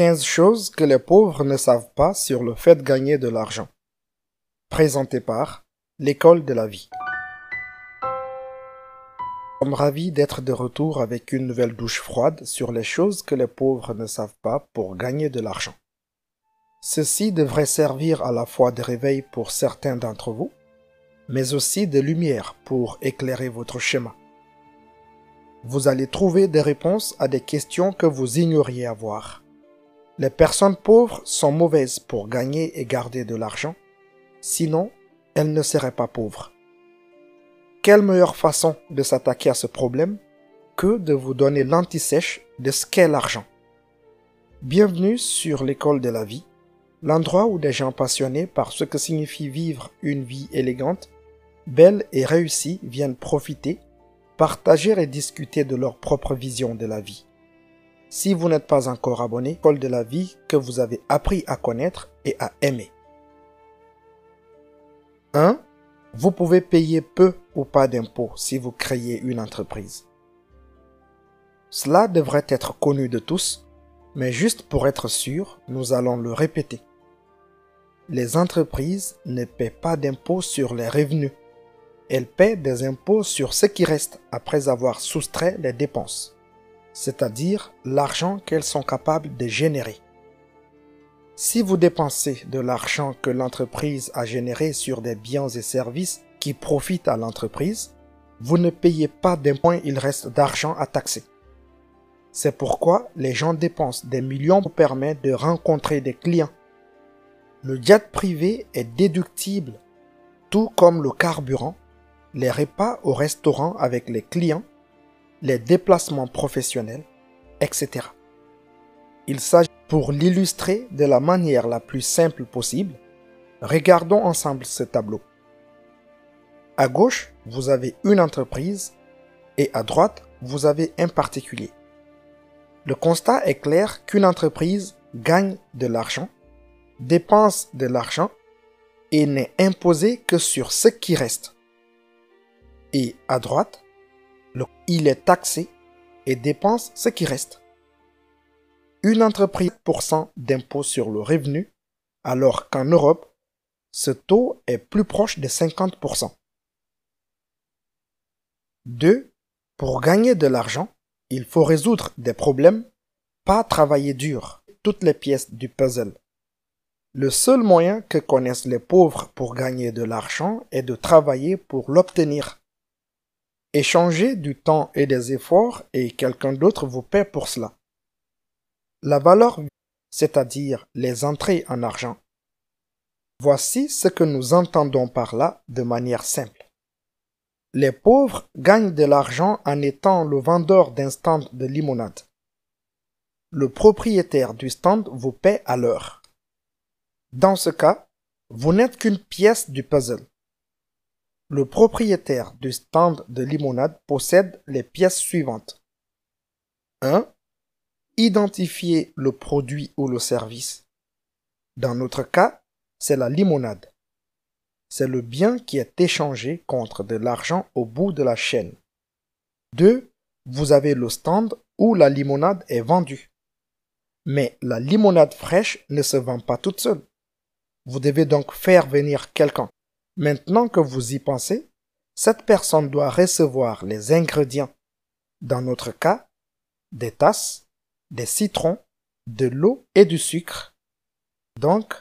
15 choses que les pauvres ne savent pas sur le fait de gagner de l'argent. Présenté par l'École de la vie. Nous sommes ravis d'être de retour avec une nouvelle douche froide sur les choses que les pauvres ne savent pas pour gagner de l'argent. Ceci devrait servir à la fois de réveil pour certains d'entre vous, mais aussi de lumière pour éclairer votre chemin. Vous allez trouver des réponses à des questions que vous ignoriez avoir. Les personnes pauvres sont mauvaises pour gagner et garder de l'argent, sinon elles ne seraient pas pauvres. Quelle meilleure façon de s'attaquer à ce problème que de vous donner l'anti-sèche de ce qu'est l'argent. Bienvenue sur l'École de la vie, l'endroit où des gens passionnés par ce que signifie vivre une vie élégante, belle et réussie viennent profiter, partager et discuter de leur propre vision de la vie. Si vous n'êtes pas encore abonné, École de la vie que vous avez appris à connaître et à aimer. 1. Vous pouvez payer peu ou pas d'impôts si vous créez une entreprise. Cela devrait être connu de tous, mais juste pour être sûr, nous allons le répéter. Les entreprises ne paient pas d'impôts sur les revenus. Elles paient des impôts sur ce qui reste après avoir soustrait les dépenses, c'est-à-dire l'argent qu'elles sont capables de générer. Si vous dépensez de l'argent que l'entreprise a généré sur des biens et services qui profitent à l'entreprise, vous ne payez pas d'impôts, il reste d'argent à taxer. C'est pourquoi les gens dépensent des millions pour permettre de rencontrer des clients. Le jet privé est déductible, tout comme le carburant, les repas au restaurant avec les clients, les déplacements professionnels, etc. Il s'agit, pour l'illustrer de la manière la plus simple possible, regardons ensemble ce tableau. À gauche, vous avez une entreprise et à droite, vous avez un particulier. Le constat est clair qu'une entreprise gagne de l'argent, dépense de l'argent et n'est imposée que sur ce qui reste. Et à droite, il est taxé et dépense ce qui reste. Une entreprise 7% d'impôt sur le revenu, alors qu'en Europe, ce taux est plus proche de 50%. 2. Pour gagner de l'argent, il faut résoudre des problèmes, pas travailler dur, toutes les pièces du puzzle. Le seul moyen que connaissent les pauvres pour gagner de l'argent est de travailler pour l'obtenir. Échangez du temps et des efforts et quelqu'un d'autre vous paie pour cela. La valeur, c'est-à-dire les entrées en argent. Voici ce que nous entendons par là de manière simple. Les pauvres gagnent de l'argent en étant le vendeur d'un stand de limonade. Le propriétaire du stand vous paie à l'heure. Dans ce cas, vous n'êtes qu'une pièce du puzzle. Le propriétaire du stand de limonade possède les pièces suivantes. 1. Identifier le produit ou le service. Dans notre cas, c'est la limonade. C'est le bien qui est échangé contre de l'argent au bout de la chaîne. 2. Vous avez le stand où la limonade est vendue. Mais la limonade fraîche ne se vend pas toute seule. Vous devez donc faire venir quelqu'un. Maintenant que vous y pensez, cette personne doit recevoir les ingrédients. Dans notre cas, des tasses, des citrons, de l'eau et du sucre, donc,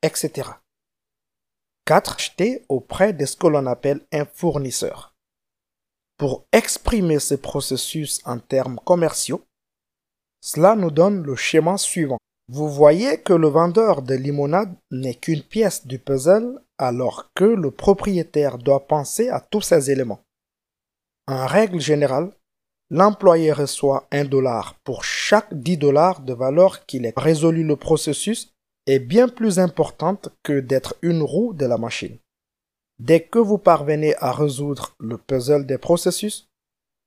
etc. 4. Acheter auprès de ce que l'on appelle un fournisseur. Pour exprimer ce processus en termes commerciaux, cela nous donne le schéma suivant. Vous voyez que le vendeur de limonade n'est qu'une pièce du puzzle alors que le propriétaire doit penser à tous ces éléments. En règle générale, l'employé reçoit $1 pour chaque $10 de valeur qu'il ait résolu. Le processus est bien plus importante que d'être une roue de la machine. Dès que vous parvenez à résoudre le puzzle des processus,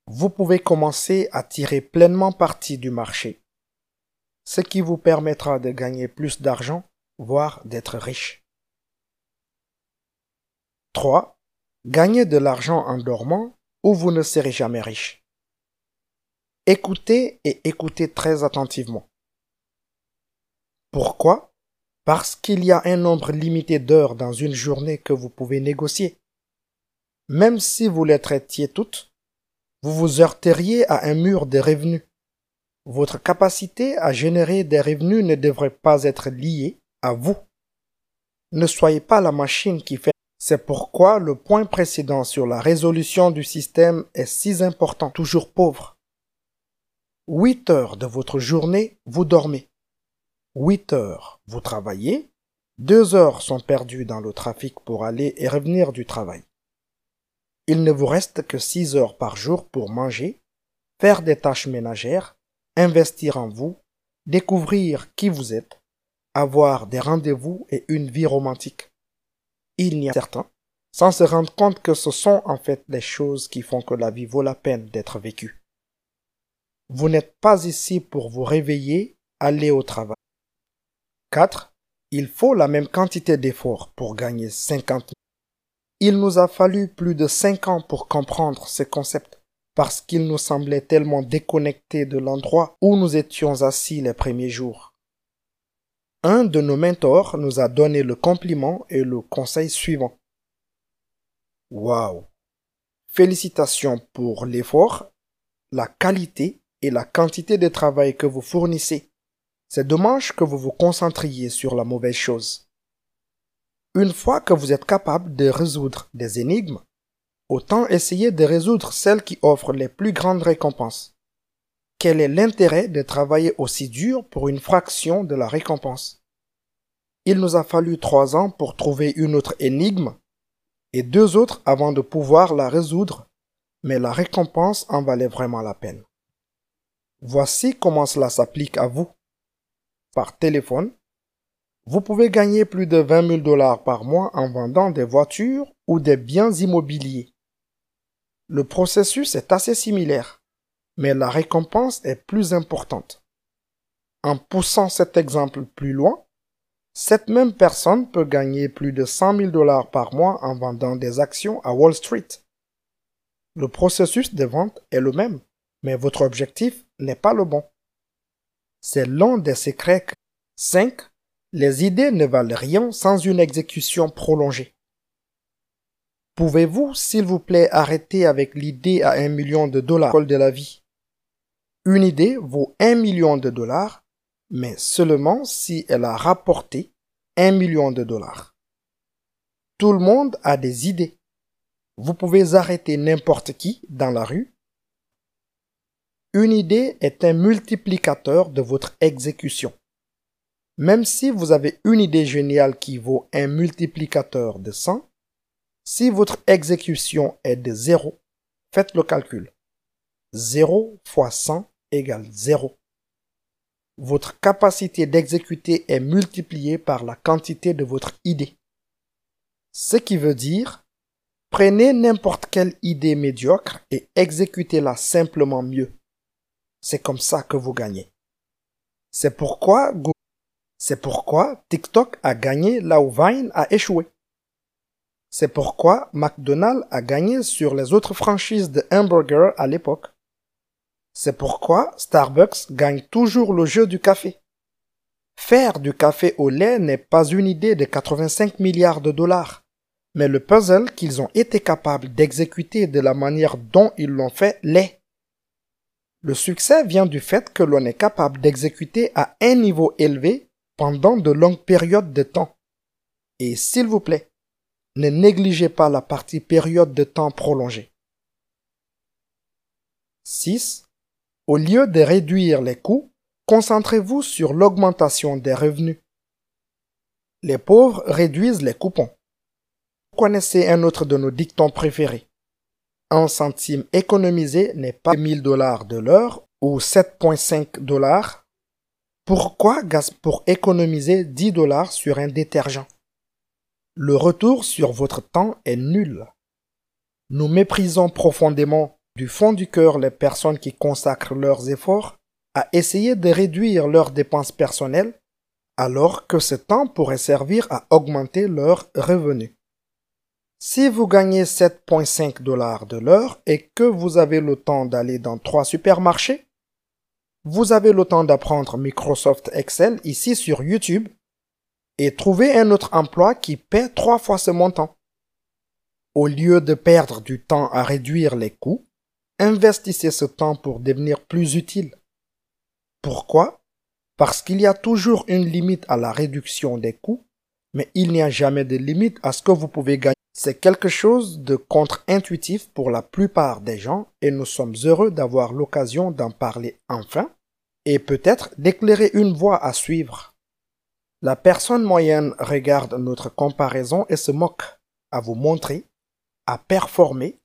vous pouvez commencer à tirer pleinement parti du marché, ce qui vous permettra de gagner plus d'argent, voire d'être riche. 3. Gagner de l'argent en dormant ou vous ne serez jamais riche. Écoutez et écoutez très attentivement. Pourquoi? Parce qu'il y a un nombre limité d'heures dans une journée que vous pouvez négocier. Même si vous les traitiez toutes, vous vous heurteriez à un mur de revenus. Votre capacité à générer des revenus ne devrait pas être liée à vous. Ne soyez pas la machine qui fait. C'est pourquoi le point précédent sur la résolution du système est si important, toujours pauvre. 8 heures de votre journée, vous dormez. 8 heures, vous travaillez. 2 heures sont perdues dans le trafic pour aller et revenir du travail. Il ne vous reste que 6 heures par jour pour manger, faire des tâches ménagères, investir en vous, découvrir qui vous êtes, avoir des rendez-vous et une vie romantique. Il n'y a certains, sans se rendre compte que ce sont en fait les choses qui font que la vie vaut la peine d'être vécue. Vous n'êtes pas ici pour vous réveiller, aller au travail. 4. Il faut la même quantité d'efforts pour gagner 50 000. Il nous a fallu plus de 5 ans pour comprendre ce concept, parce qu'il nous semblait tellement déconnecté de l'endroit où nous étions assis les premiers jours. Un de nos mentors nous a donné le compliment et le conseil suivant. Waouh! Félicitations pour l'effort, la qualité et la quantité de travail que vous fournissez. C'est dommage que vous vous concentriez sur la mauvaise chose. Une fois que vous êtes capable de résoudre des énigmes, autant essayer de résoudre celles qui offrent les plus grandes récompenses. Quel est l'intérêt de travailler aussi dur pour une fraction de la récompense? Il nous a fallu 3 ans pour trouver une autre énigme et 2 autres avant de pouvoir la résoudre, mais la récompense en valait vraiment la peine. Voici comment cela s'applique à vous. Par téléphone, vous pouvez gagner plus de 20 000 $ par mois en vendant des voitures ou des biens immobiliers. Le processus est assez similaire, mais la récompense est plus importante. En poussant cet exemple plus loin, cette même personne peut gagner plus de 100 000 $ par mois en vendant des actions à Wall Street. Le processus de vente est le même, mais votre objectif n'est pas le bon. C'est l'un des secrets. 5. Les idées ne valent rien sans une exécution prolongée. Pouvez-vous, s'il vous plaît, arrêter avec l'idée à 1 million de dollars de la vie? Une idée vaut 1 million de dollars, mais seulement si elle a rapporté 1 million de dollars. Tout le monde a des idées. Vous pouvez arrêter n'importe qui dans la rue. Une idée est un multiplicateur de votre exécution. Même si vous avez une idée géniale qui vaut un multiplicateur de 100, si votre exécution est de 0, faites le calcul. 0 fois 100 égale 0. Votre capacité d'exécuter est multipliée par la quantité de votre idée. Ce qui veut dire, prenez n'importe quelle idée médiocre et exécutez-la simplement mieux. C'est comme ça que vous gagnez. C'est pourquoi TikTok a gagné là où Vine a échoué. C'est pourquoi McDonald's a gagné sur les autres franchises de hamburgers à l'époque. C'est pourquoi Starbucks gagne toujours le jeu du café. Faire du café au lait n'est pas une idée de 85 milliards de dollars, mais le puzzle qu'ils ont été capables d'exécuter de la manière dont ils l'ont fait l'est. Le succès vient du fait que l'on est capable d'exécuter à un niveau élevé pendant de longues périodes de temps. Et s'il vous plaît, ne négligez pas la partie période de temps prolongée. 6. Au lieu de réduire les coûts, concentrez-vous sur l'augmentation des revenus. Les pauvres réduisent les coupons. Vous connaissez un autre de nos dictons préférés. 1 centime économisé n'est pas 1 000 $ de l'heure ou 7,5 $. Pourquoi pour économiser 10 $ sur un détergent? Le retour sur votre temps est nul. Nous méprisons profondément du fond du cœur les personnes qui consacrent leurs efforts à essayer de réduire leurs dépenses personnelles alors que ce temps pourrait servir à augmenter leurs revenus. Si vous gagnez 7,5 $ de l'heure et que vous avez le temps d'aller dans 3 supermarchés, Vous avez le temps d'apprendre Microsoft Excel ici sur YouTube et trouver un autre emploi qui paie 3 fois ce montant. Au lieu de perdre du temps à réduire les coûts, investissez ce temps pour devenir plus utile. Pourquoi? Parce qu'il y a toujours une limite à la réduction des coûts, mais il n'y a jamais de limite à ce que vous pouvez gagner. C'est quelque chose de contre-intuitif pour la plupart des gens et nous sommes heureux d'avoir l'occasion d'en parler enfin et peut-être d'éclairer une voie à suivre. La personne moyenne regarde notre comparaison et se moque à vous montrer, à performer,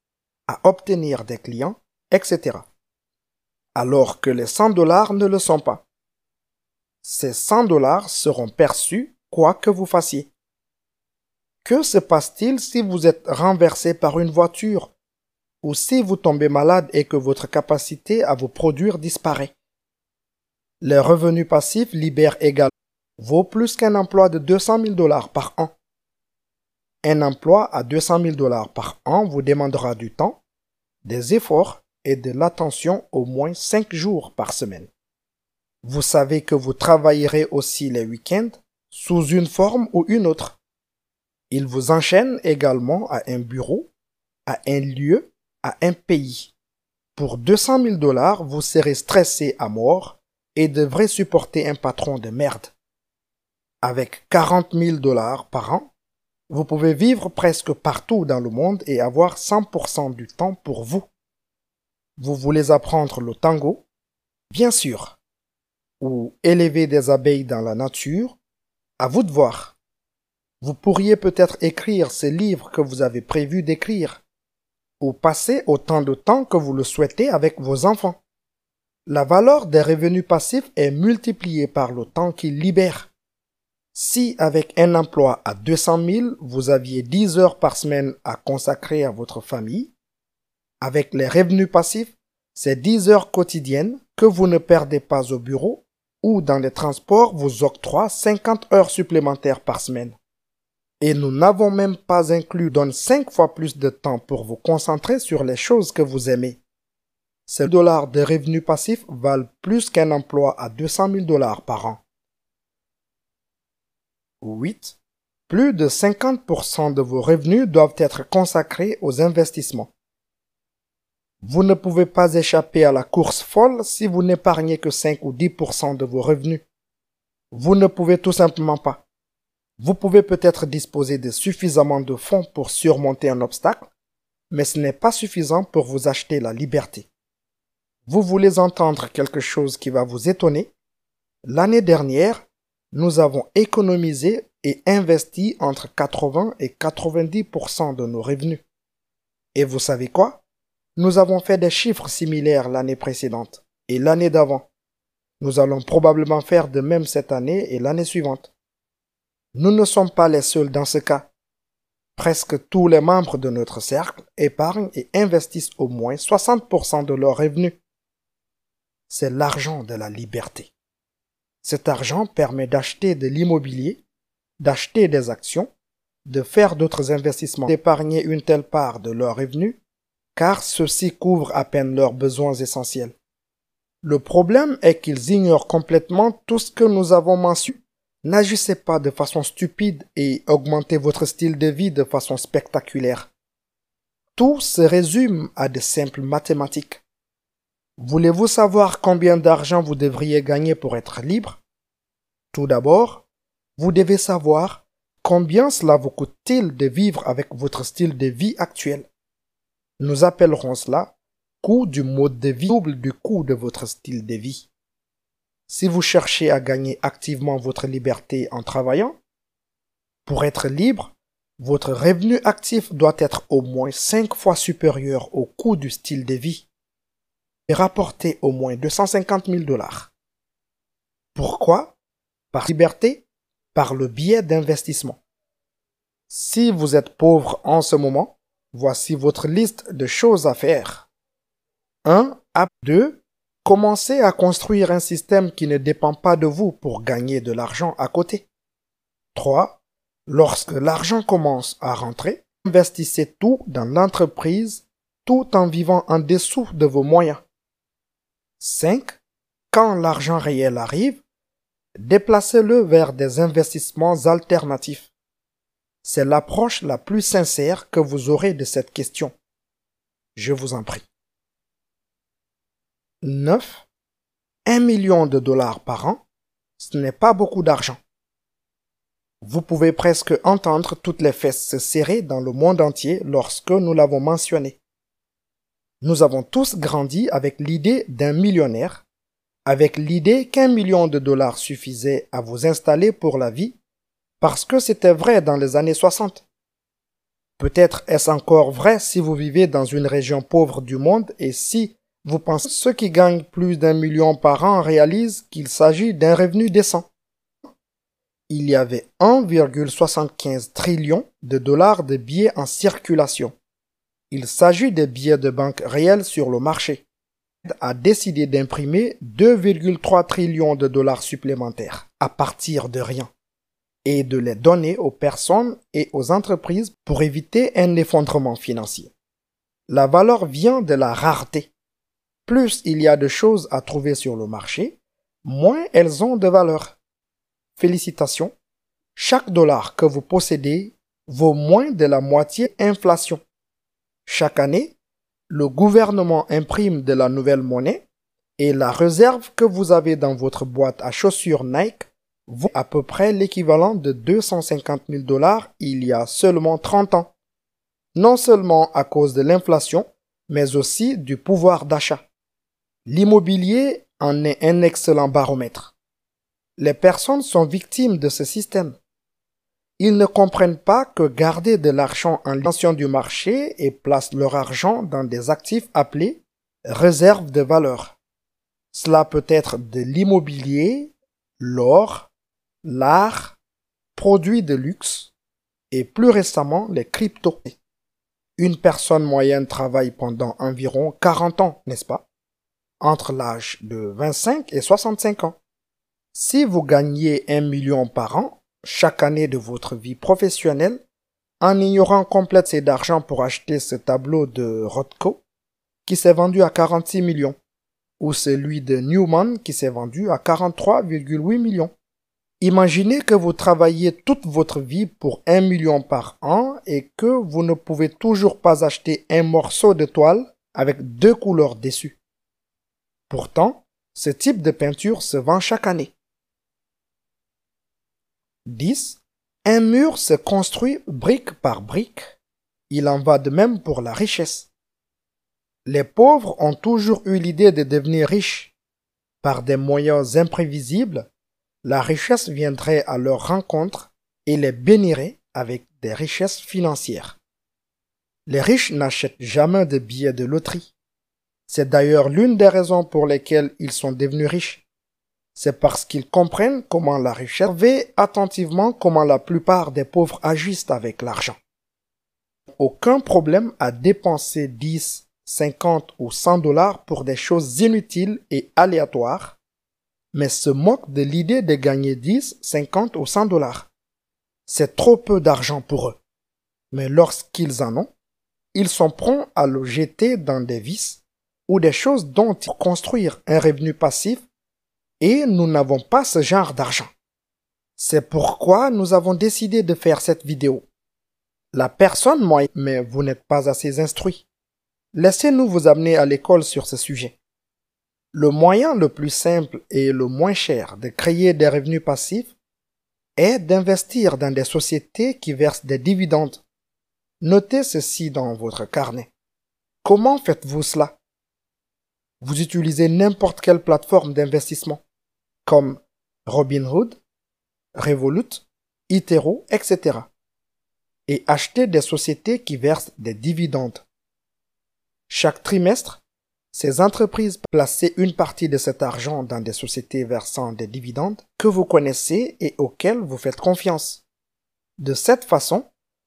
à obtenir des clients, etc. Alors que les 100 $ ne le sont pas. Ces 100 $ seront perçus quoi que vous fassiez. Que se passe-t-il si vous êtes renversé par une voiture ou si vous tombez malade et que votre capacité à vous produire disparaît? Les revenus passifs libèrent également vaut plus qu'un emploi de 200 000 $ par an. Un emploi à 200 000 $ par an vous demandera du temps, des efforts et de l'attention au moins 5 jours par semaine. Vous savez que vous travaillerez aussi les week-ends sous une forme ou une autre. Il vous enchaîne également à un bureau, à un lieu, à un pays. Pour 200 000 $, vous serez stressé à mort et devrez supporter un patron de merde. Avec 40 000 $ par an, vous pouvez vivre presque partout dans le monde et avoir 100% du temps pour vous. Vous voulez apprendre le tango? Bien sûr. Ou élever des abeilles dans la nature? À vous de voir. Vous pourriez peut-être écrire ces livres que vous avez prévu d'écrire, ou passer autant de temps que vous le souhaitez avec vos enfants. La valeur des revenus passifs est multipliée par le temps qu'ils libèrent. Si avec un emploi à 200 000, vous aviez 10 heures par semaine à consacrer à votre famille, avec les revenus passifs, c'est 10 heures quotidiennes que vous ne perdez pas au bureau ou dans les transports vous octroient 50 heures supplémentaires par semaine. Et nous n'avons même pas inclus donne 5 fois plus de temps pour vous concentrer sur les choses que vous aimez. Ces dollars de revenus passifs valent plus qu'un emploi à 200 000 $ par an. 8. Plus de 50% de vos revenus doivent être consacrés aux investissements. Vous ne pouvez pas échapper à la course folle si vous n'épargnez que 5 ou 10% de vos revenus. Vous ne pouvez tout simplement pas. Vous pouvez peut-être disposer de suffisamment de fonds pour surmonter un obstacle, mais ce n'est pas suffisant pour vous acheter la liberté. Vous voulez entendre quelque chose qui va vous étonner? L'année dernière, nous avons économisé et investi entre 80 et 90% de nos revenus. Et vous savez quoi? Nous avons fait des chiffres similaires l'année précédente et l'année d'avant. Nous allons probablement faire de même cette année et l'année suivante. Nous ne sommes pas les seuls dans ce cas. Presque tous les membres de notre cercle épargnent et investissent au moins 60% de leurs revenus. C'est l'argent de la liberté. Cet argent permet d'acheter de l'immobilier, d'acheter des actions, de faire d'autres investissements, d'épargner une telle part de leurs revenus, car ceux-ci couvrent à peine leurs besoins essentiels. Le problème est qu'ils ignorent complètement tout ce que nous avons mentionné. N'agissez pas de façon stupide et augmentez votre style de vie de façon spectaculaire. Tout se résume à de simples mathématiques. Voulez-vous savoir combien d'argent vous devriez gagner pour être libre? Tout d'abord, vous devez savoir combien cela vous coûte-t-il de vivre avec votre style de vie actuel. Nous appellerons cela coût du mode de vie double du coût de votre style de vie. Si vous cherchez à gagner activement votre liberté en travaillant, pour être libre, votre revenu actif doit être au moins 5 fois supérieur au coût du style de vie et rapporter au moins 250 000 $. Pourquoi? Par liberté, par le biais d'investissement. Si vous êtes pauvre en ce moment, voici votre liste de choses à faire. 1. 2. Commencez à construire un système qui ne dépend pas de vous pour gagner de l'argent à côté. 3. Lorsque l'argent commence à rentrer, investissez tout dans l'entreprise tout en vivant en dessous de vos moyens. 5. Quand l'argent réel arrive, déplacez-le vers des investissements alternatifs. C'est l'approche la plus sincère que vous aurez de cette question. Je vous en prie. 9. 1 million de dollars par an, ce n'est pas beaucoup d'argent. Vous pouvez presque entendre toutes les fesses se serrer dans le monde entier lorsque nous l'avons mentionné. Nous avons tous grandi avec l'idée d'un millionnaire, avec l'idée qu'1 million de dollars suffisait à vous installer pour la vie, parce que c'était vrai dans les années 60. Peut-être est-ce encore vrai si vous vivez dans une région pauvre du monde et si vous pensez que ceux qui gagnent plus d'1 million par an réalisent qu'il s'agit d'un revenu décent. Il y avait 1,75 trillion de dollars de billets en circulation. Il s'agit des billets de banque réels sur le marché. A décidé d'imprimer 2,3 trillions de dollars supplémentaires à partir de rien et de les donner aux personnes et aux entreprises pour éviter un effondrement financier. La valeur vient de la rareté. Plus il y a de choses à trouver sur le marché, moins elles ont de valeur. Félicitations, chaque dollar que vous possédez vaut moins de la moitié inflation. Chaque année, le gouvernement imprime de la nouvelle monnaie et la réserve que vous avez dans votre boîte à chaussures Nike vaut à peu près l'équivalent de 250 000 dollars il y a seulement 30 ans. Non seulement à cause de l'inflation, mais aussi du pouvoir d'achat. L'immobilier en est un excellent baromètre. Les personnes sont victimes de ce système. Ils ne comprennent pas que garder de l'argent en tension du marché et placent leur argent dans des actifs appelés réserves de valeur. Cela peut être de l'immobilier, l'or, l'art, produits de luxe et plus récemment les cryptos. Une personne moyenne travaille pendant environ 40 ans, n'est-ce pas? Entre l'âge de 25 et 65 ans. Si vous gagnez 1 million par an, chaque année de votre vie professionnelle, en ignorant complètement d'argent pour acheter ce tableau de Rothko qui s'est vendu à 46 millions ou celui de Newman qui s'est vendu à 43,8 millions. Imaginez que vous travaillez toute votre vie pour 1 million par an et que vous ne pouvez toujours pas acheter un morceau de toile avec 2 couleurs dessus. Pourtant, ce type de peinture se vend chaque année. 10. Un mur se construit brique par brique. Il en va de même pour la richesse. Les pauvres ont toujours eu l'idée de devenir riches. Par des moyens imprévisibles, la richesse viendrait à leur rencontre et les bénirait avec des richesses financières. Les riches n'achètent jamais de billets de loterie. C'est d'ailleurs l'une des raisons pour lesquelles ils sont devenus riches. C'est parce qu'ils comprennent comment la richesse, observez attentivement comment la plupart des pauvres agissent avec l'argent. Aucun problème à dépenser 10, 50 ou 100 dollars pour des choses inutiles et aléatoires, mais se moquent de l'idée de gagner 10, 50 ou 100 dollars. C'est trop peu d'argent pour eux. Mais lorsqu'ils en ont, ils sont prompts à le jeter dans des vices ou des choses dont ils construire un revenu passif. Et nous n'avons pas ce genre d'argent. C'est pourquoi nous avons décidé de faire cette vidéo. La personne moyenne, mais vous n'êtes pas assez instruit. Laissez-nous vous amener à l'école sur ce sujet. Le moyen le plus simple et le moins cher de créer des revenus passifs est d'investir dans des sociétés qui versent des dividendes. Notez ceci dans votre carnet. Comment faites-vous cela? Vous utilisez n'importe quelle plateforme d'investissement, comme Robinhood, Revolut, eToro, etc. et achetez des sociétés qui versent des dividendes. Chaque trimestre, ces entreprises placent une partie de cet argent dans des sociétés versant des dividendes que vous connaissez et auxquelles vous faites confiance. De cette façon,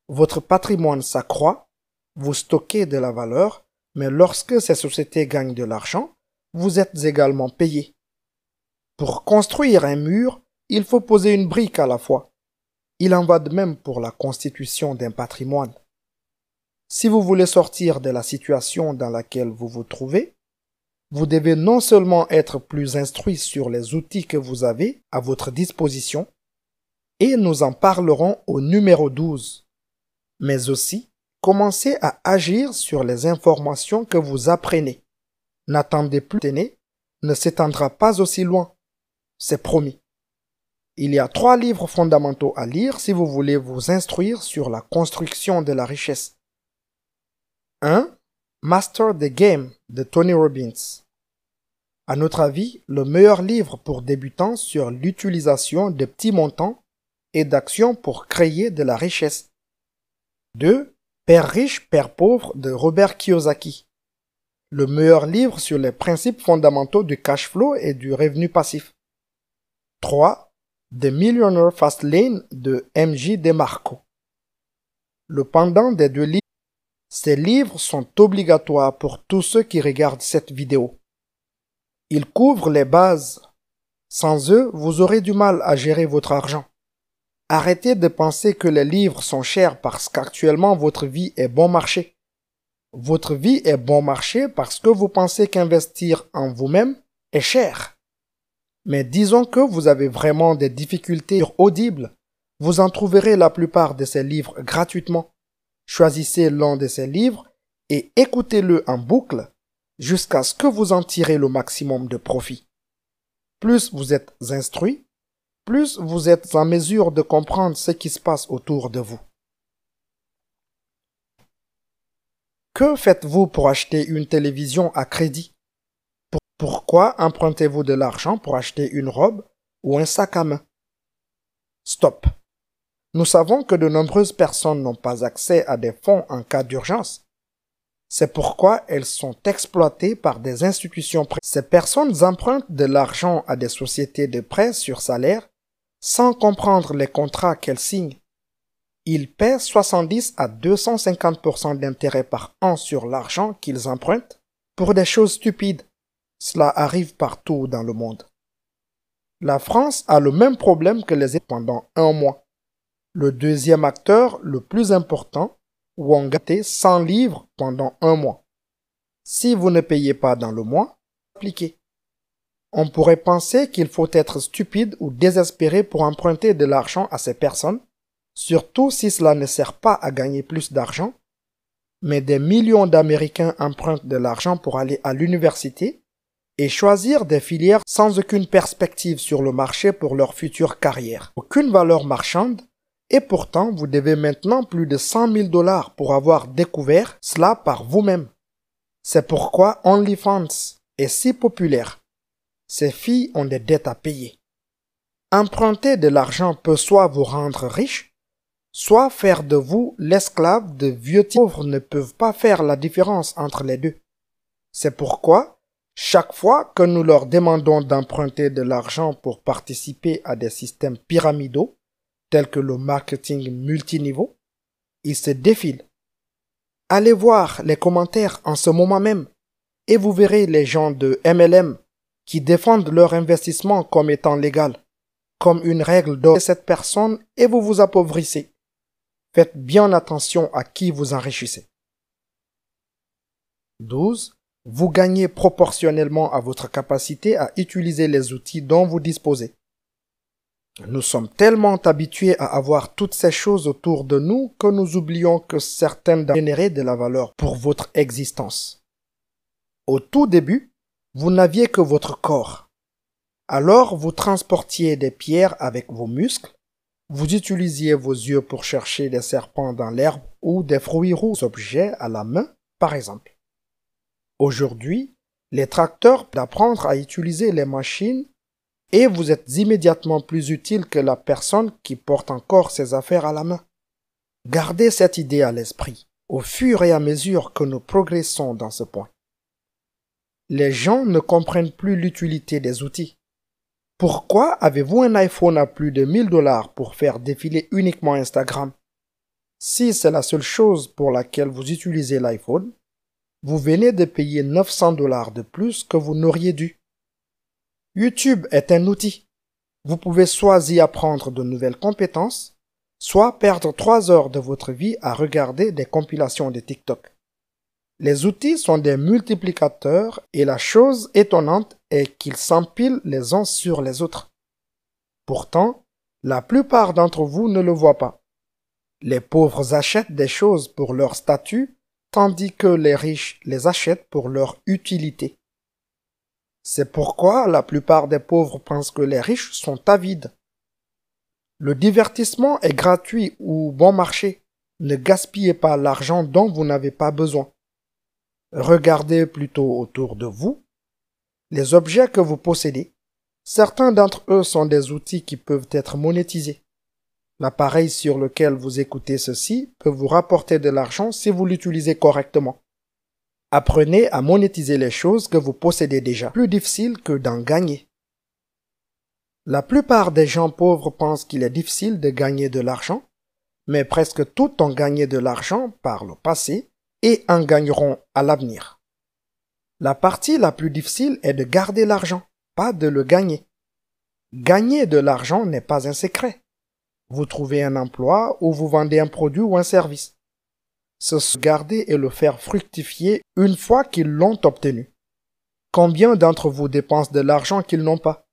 votre patrimoine s'accroît, vous stockez de la valeur, mais lorsque ces sociétés gagnent de l'argent, vous êtes également payé. Pour construire un mur, il faut poser une brique à la fois. Il en va de même pour la constitution d'un patrimoine. Si vous voulez sortir de la situation dans laquelle vous vous trouvez, vous devez non seulement être plus instruit sur les outils que vous avez à votre disposition, et nous en parlerons au numéro 12, mais aussi commencez à agir sur les informations que vous apprenez. N'attendez plus, ne s'étendra pas aussi loin, c'est promis. Il y a 3 livres fondamentaux à lire si vous voulez vous instruire sur la construction de la richesse. 1. Master the Game de Tony Robbins. À notre avis, le meilleur livre pour débutants sur l'utilisation de petits montants et d'actions pour créer de la richesse. 2. Père riche, Père pauvre de Robert Kiyosaki. Le meilleur livre sur les principes fondamentaux du cash flow et du revenu passif. 3. The Millionaire Fast Lane de M.J. DeMarco. Le pendant des 2 livres, ces livres sont obligatoires pour tous ceux qui regardent cette vidéo. Ils couvrent les bases. Sans eux, vous aurez du mal à gérer votre argent. Arrêtez de penser que les livres sont chers parce qu'actuellement votre vie est bon marché. Votre vie est bon marché parce que vous pensez qu'investir en vous-même est cher. Mais disons que vous avez vraiment des difficultés audibles. Vous en trouverez la plupart de ces livres gratuitement. Choisissez l'un de ces livres et écoutez-le en boucle jusqu'à ce que vous en tirez le maximum de profit. Plus vous êtes instruit, plus vous êtes en mesure de comprendre ce qui se passe autour de vous. Que faites-vous pour acheter une télévision à crédit? Pourquoi empruntez-vous de l'argent pour acheter une robe ou un sac à main? Stop. Nous savons que de nombreuses personnes n'ont pas accès à des fonds en cas d'urgence. C'est pourquoi elles sont exploitées par des institutions prêtres. Ces personnes empruntent de l'argent à des sociétés de prêt sur salaire sans comprendre les contrats qu'elles signent. Ils paient 70 à 250% d'intérêt par an sur l'argent qu'ils empruntent pour des choses stupides. Cela arrive partout dans le monde. La France a le même problème que les États pendant 1 mois. Le deuxième acteur le plus important ou en gâté 100 livres pendant 1 mois. Si vous ne payez pas dans le mois, appliquez. On pourrait penser qu'il faut être stupide ou désespéré pour emprunter de l'argent à ces personnes, surtout si cela ne sert pas à gagner plus d'argent, mais des millions d'Américains empruntent de l'argent pour aller à l'université et choisir des filières sans aucune perspective sur le marché pour leur future carrière. Aucune valeur marchande. Et pourtant, vous devez maintenant plus de 100 000 $ pour avoir découvert cela par vous-même. C'est pourquoi OnlyFans est si populaire. Ces filles ont des dettes à payer. Emprunter de l'argent peut soit vous rendre riche, soit faire de vous l'esclave de vieux types. Les pauvres ne peuvent pas faire la différence entre les deux. C'est pourquoi, chaque fois que nous leur demandons d'emprunter de l'argent pour participer à des systèmes pyramidaux, tels que le marketing multiniveau, ils se défilent. Allez voir les commentaires en ce moment même et vous verrez les gens de MLM qui défendent leur investissement comme étant légal, comme une règle d'or de cette personne et vous vous appauvrissez. Faites bien attention à qui vous enrichissez. 12. Vous gagnez proportionnellement à votre capacité à utiliser les outils dont vous disposez. Nous sommes tellement habitués à avoir toutes ces choses autour de nous que nous oublions que certaines généraient de la valeur pour votre existence. Au tout début, vous n'aviez que votre corps. Alors vous transportiez des pierres avec vos muscles, vous utilisiez vos yeux pour chercher des serpents dans l'herbe ou des fruits rouges objets à la main, par exemple. Aujourd'hui, les tracteurs d'apprendre à utiliser les machines et vous êtes immédiatement plus utile que la personne qui porte encore ses affaires à la main. Gardez cette idée à l'esprit au fur et à mesure que nous progressons dans ce point. Les gens ne comprennent plus l'utilité des outils. Pourquoi avez-vous un iPhone à plus de 1000 $ pour faire défiler uniquement Instagram? Si c'est la seule chose pour laquelle vous utilisez l'iPhone, vous venez de payer 900 $ de plus que vous n'auriez dû. YouTube est un outil. Vous pouvez soit y apprendre de nouvelles compétences, soit perdre 3 heures de votre vie à regarder des compilations de TikTok. Les outils sont des multiplicateurs et la chose étonnante est qu'ils s'empilent les uns sur les autres. Pourtant, la plupart d'entre vous ne le voient pas. Les pauvres achètent des choses pour leur statut, tandis que les riches les achètent pour leur utilité. C'est pourquoi la plupart des pauvres pensent que les riches sont avides. Le divertissement est gratuit ou bon marché. Ne gaspillez pas l'argent dont vous n'avez pas besoin. Regardez plutôt autour de vous. Les objets que vous possédez, certains d'entre eux sont des outils qui peuvent être monétisés. L'appareil sur lequel vous écoutez ceci peut vous rapporter de l'argent si vous l'utilisez correctement. Apprenez à monétiser les choses que vous possédez déjà. Plus difficile que d'en gagner. La plupart des gens pauvres pensent qu'il est difficile de gagner de l'argent, mais presque tous ont gagné de l'argent par le passé et en gagneront à l'avenir. La partie la plus difficile est de garder l'argent, pas de le gagner. Gagner de l'argent n'est pas un secret. Vous trouvez un emploi ou vous vendez un produit ou un service. Se garder et le faire fructifier une fois qu'ils l'ont obtenu. Combien d'entre vous dépensent de l'argent qu'ils n'ont pas?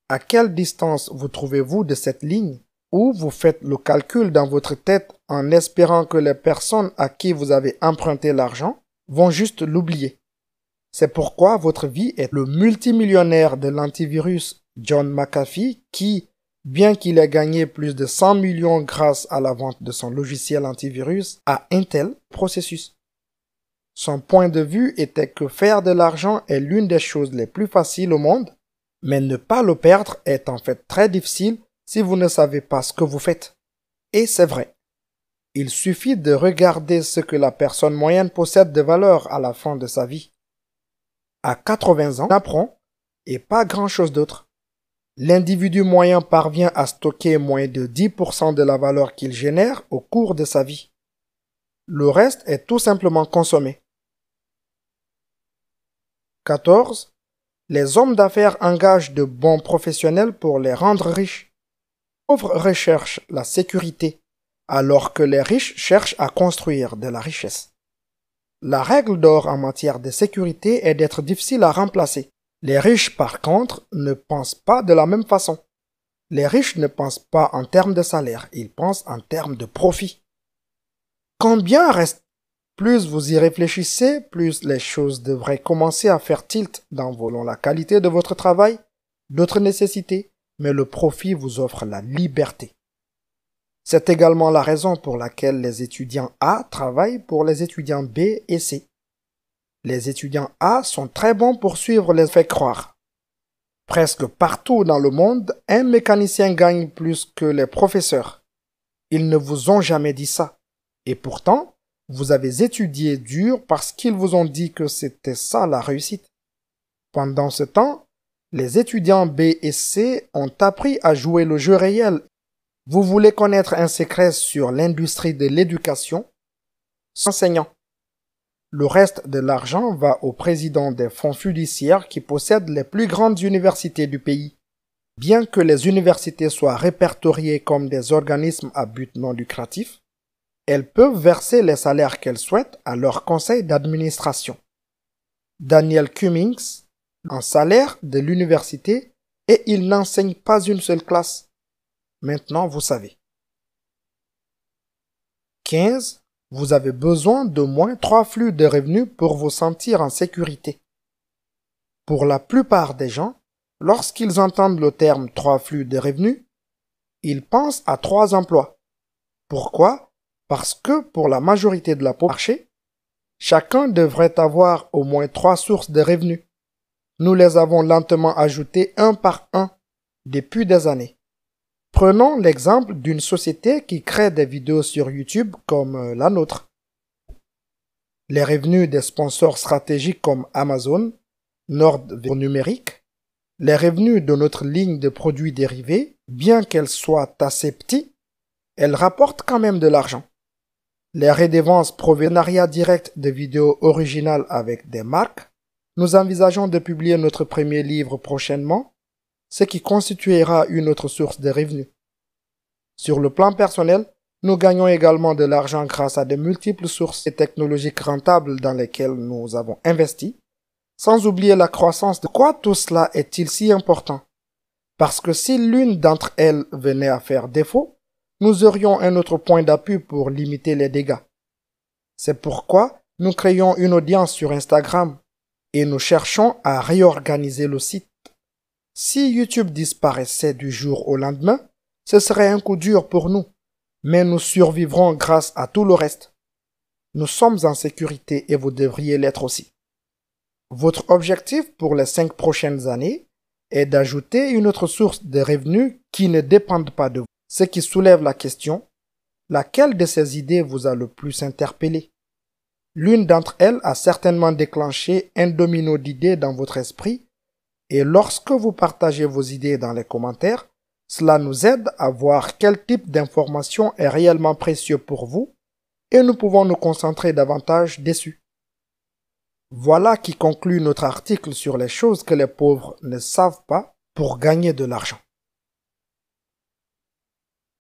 À quelle distance vous trouvez-vous de cette ligne? Ou vous faites le calcul dans votre tête en espérant que les personnes à qui vous avez emprunté l'argent vont juste l'oublier. C'est pourquoi votre vie est le multimillionnaire de l'antivirus John McAfee qui, bien qu'il ait gagné plus de 100 millions grâce à la vente de son logiciel antivirus à Intel Processus. Son point de vue était que faire de l'argent est l'une des choses les plus faciles au monde, mais ne pas le perdre est en fait très difficile si vous ne savez pas ce que vous faites. Et c'est vrai. Il suffit de regarder ce que la personne moyenne possède de valeur à la fin de sa vie. À 80 ans, on apprend et pas grand-chose d'autre. L'individu moyen parvient à stocker moins de 10% de la valeur qu'il génère au cours de sa vie. Le reste est tout simplement consommé. 14. Les hommes d'affaires engagent de bons professionnels pour les rendre riches. Les pauvres recherchent la sécurité, alors que les riches cherchent à construire de la richesse. La règle d'or en matière de sécurité est d'être difficile à remplacer. Les riches, par contre, ne pensent pas de la même façon. Les riches ne pensent pas en termes de salaire, ils pensent en termes de profit. Combien reste? Plus vous y réfléchissez, plus les choses devraient commencer à faire tilt dans la qualité de votre travail, d'autres nécessités, mais le profit vous offre la liberté. C'est également la raison pour laquelle les étudiants A travaillent pour les étudiants B et C. Les étudiants A sont très bons pour suivre les faits croire. Presque partout dans le monde, un mécanicien gagne plus que les professeurs. Ils ne vous ont jamais dit ça. Et pourtant, vous avez étudié dur parce qu'ils vous ont dit que c'était ça la réussite. Pendant ce temps, les étudiants B et C ont appris à jouer le jeu réel. Vous voulez connaître un secret sur l'industrie de l'éducation? Enseignant. Le reste de l'argent va au président des fonds fiduciaires qui possèdent les plus grandes universités du pays. Bien que les universités soient répertoriées comme des organismes à but non lucratif, elles peuvent verser les salaires qu'elles souhaitent à leur conseil d'administration. Daniel Cummings, un salaire de l'université, et il n'enseigne pas une seule classe. Maintenant, vous savez. 15. Vous avez besoin d'au moins 3 flux de revenus pour vous sentir en sécurité. Pour la plupart des gens, lorsqu'ils entendent le terme 3 flux de revenus, ils pensent à 3 emplois. Pourquoi? Parce que pour la majorité de la population, chacun devrait avoir au moins 3 sources de revenus. Nous les avons lentement ajoutés un par un depuis des années. Prenons l'exemple d'une société qui crée des vidéos sur YouTube comme la nôtre. Les revenus des sponsors stratégiques comme Amazon, Nord Numérique, les revenus de notre ligne de produits dérivés, bien qu'elle soit assez petite, elle rapporte quand même de l'argent. Les redevances provenariat direct de vidéos originales avec des marques. Nous envisageons de publier notre premier livre prochainement, ce qui constituera une autre source de revenus. Sur le plan personnel, Nous gagnons également de l'argent grâce à de multiples sources technologiques rentables dans lesquelles nous avons investi, sans oublier la croissance. De quoi tout cela est-il si important? Parce que si l'une d'entre elles venait à faire défaut, nous aurions un autre point d'appui pour limiter les dégâts. C'est pourquoi nous créons une audience sur Instagram et nous cherchons à réorganiser le site. Si YouTube disparaissait du jour au lendemain, ce serait un coup dur pour nous, mais nous survivrons grâce à tout le reste. Nous sommes en sécurité et vous devriez l'être aussi. Votre objectif pour les 5 prochaines années est d'ajouter une autre source de revenus qui ne dépendent pas de vous. Ce qui soulève la question, laquelle de ces idées vous a le plus interpellé? L'une d'entre elles a certainement déclenché un domino d'idées dans votre esprit et lorsque vous partagez vos idées dans les commentaires, cela nous aide à voir quel type d'information est réellement précieux pour vous et nous pouvons nous concentrer davantage dessus. Voilà qui conclut notre article sur les choses que les pauvres ne savent pas pour gagner de l'argent.